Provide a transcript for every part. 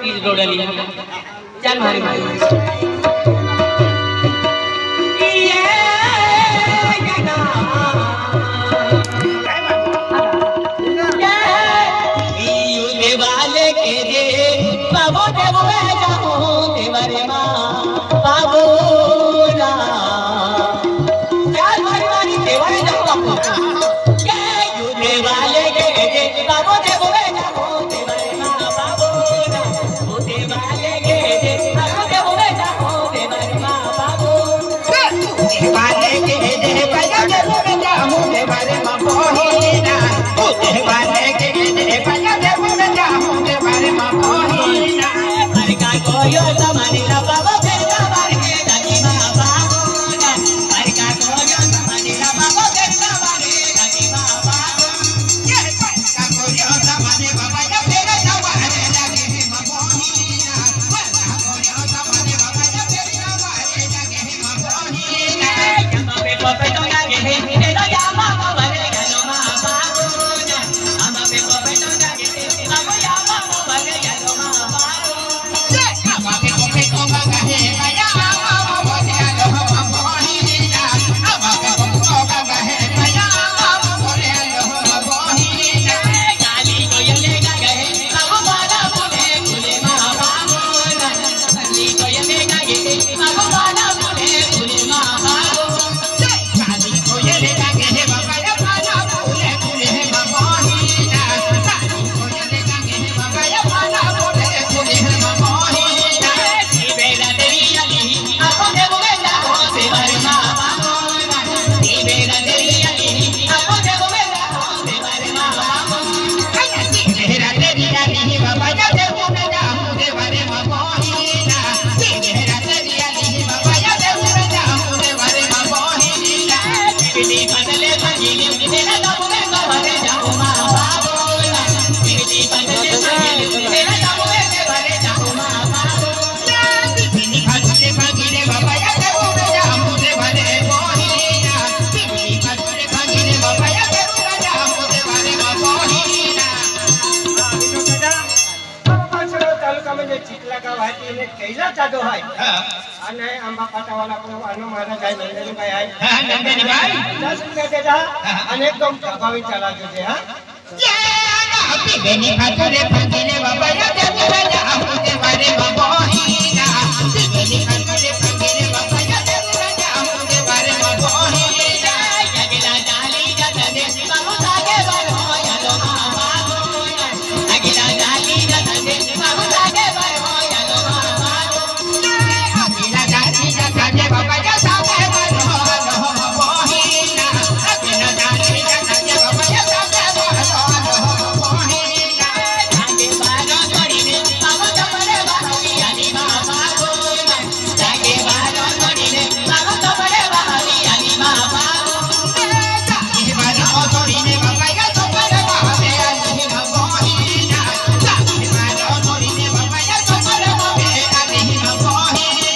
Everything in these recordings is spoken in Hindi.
तीज डोडली चल मारी वाले के रे बाबू देवो जाओ देवरे माँ बाबू ना चल मारी मारी देवरे जाओ बाबू के वाले के रे बाबू देवो जाओ देवरे माँ बाबू ना ओ देवाले के रे बाबू देवो जाओ देवरे माँ बाबू देवाले के रे बाबू देवो जाओ देवरे माँ बाबू ना ओ देवाले के रे बाबू देवो जाओ देवरे माँ बाबू ना हर का कोयो समानी ना बाबू तेरा बार के दादी माँ बाबू ना हर का कोयो समानी ना बाबू तेरा बार के दादी माँ बाबू ये हर का कोयो समानी बाबा जब तेरा जवान लगे माँ बाबू ना हर का कोयो समानी बाबा जब तेरा जवान लगे माँ बाबू ना जब पे पपे तो लगे तेरा यामा बाबा रे गलो माँ बाबू ना हम पे पपे तो लगे बाबू यामा बाबा रे गलो माँ बाबू ये हम पे पपे तो लगे माया बाबा रे गलो माँ बाबू ना हम पे पपे तो लगे माया बाबा रे गलो माँ बाबू ना गाली को ये ले गए बाबू बाला बोले बोले माँ बाबू ना गाली को ये ले गए बाबू बाला बोले बोले माँ बाबू गाली को ये ले गए बाबा या बाला बोले बोले माँ बाबू ना गाली को ये ले गए बाबा या बाला बोले बोले माँ बाबू ना बेला तेरी अली आपो दे बोले जाओ देवरे माँ बाबू ना बेला तेरी अली आपो दे बोले जाओ देवरे माँ बाबू बेला तेरी अली बाबा या दे बोले जाओ देवरे माँ बाबू ना बेला तेरी अली बाबा या दे बोले जाओ देवरे माँ बाबू ना बिजली बदले भंगीली तेरा दबे कवरे जाओ माँ बाबू ना बिजली बदले भंगीली तेरा दबे कवरे जाओ माँ बाबू ना बिजली बदले भंगीली बाबा या दे बोले जाओ देवरे बाबू ना बिजली बदले भंगीली बाबा या दे बोले जाओ देवरे माँ बाबू ना तालुका म्हणजे चिखला गाव आहे तिने कैला जाधव आहे आणि आंबा फाटावाला पण अनु महाराज आहे नंदिनी बाई आहे नंदिनी बाई 10 रुपये देता आणि एकदम प्रभावी चला तुझे हा बेनी खातुरे भंगीले बाबा या दे बोले जाओ देवरे माँ बाबू ना बेनी खातुरे भंगीले बाबा या दे बोले जाओ देवरे माँ बाबू ना अगला डाली जता दे बाबू सागे बरो यालो माँ बाबू ना अगला डाली जता दे बाबू सागे बरो यालो माँ बाबू ना अगला डाली जता दे बाबा या सागे बरो यालो माँ बाबू ना अगला डाली जता दे बाबा या सागे बरो यालो माँ बाबू ना जागे बारो तोड़ी ने बाबू तपरे बाहवी यानी माँ बाबू ना जागे बारो तोड़ी ने बाबू तपरे बाहवी यानी माँ बाबू जागे बारो तोड़ी ने बाबा या तपरे बाहवी यानी माँ बाबू ना जागे बारो तोड़ी ने बाबा या तपरे बाहवी यानी माँ बाबू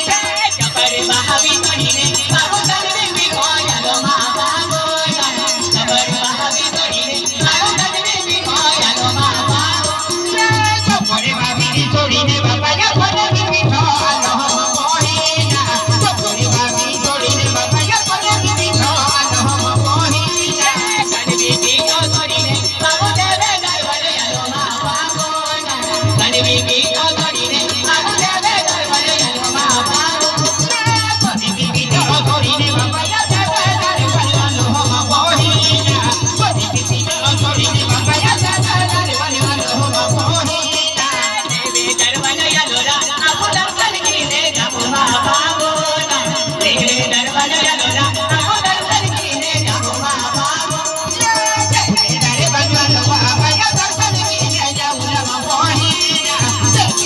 ना तपरे बाहवी तोड़ी ने बाबू तपरे भी हो यालो माँ बाबू ना तपरे बाहवी तोड़ी ने बाबू तपरे भी हो यालो माँ बाबू ना तपरे बाहवी तोड़ी ने बाबा या तपरे भी हो यालो माँ बाबू ना तपरे बाहवी तोड़ी ने बाबा या तपरे भी हो यालो माँ बाबू ना कनवी की तो तोड़ी ने बाबू देवे गरवले यालो माँ बाबू ना कनवी की तो तोड़ी ने बाबू देवे गरवले यालो माँ बाबू ना कनवी की तो तोड़ी ने बाबा या देवे गरवले यालो माँ बाबू ना कनवी की तो तोड़ी ने बाबा या देवे गरवले यालो माँ बाबू ना देवे गरवले यालो रा आपो दर्शन की ने जाओ माँ बाबू ना देवे गरवले यालो रा आपो दर्शन की ने जाओ माँ बाबू ना देवे गरवले यालो बाबा या दर्शन की ने जाओ माँ बाबू ना देवे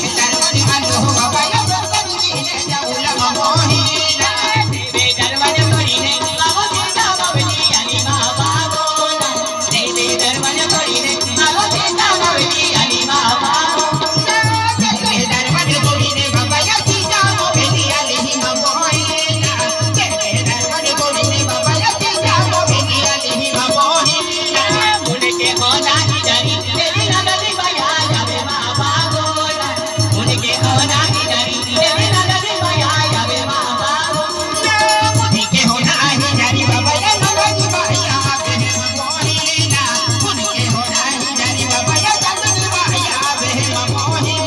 मोही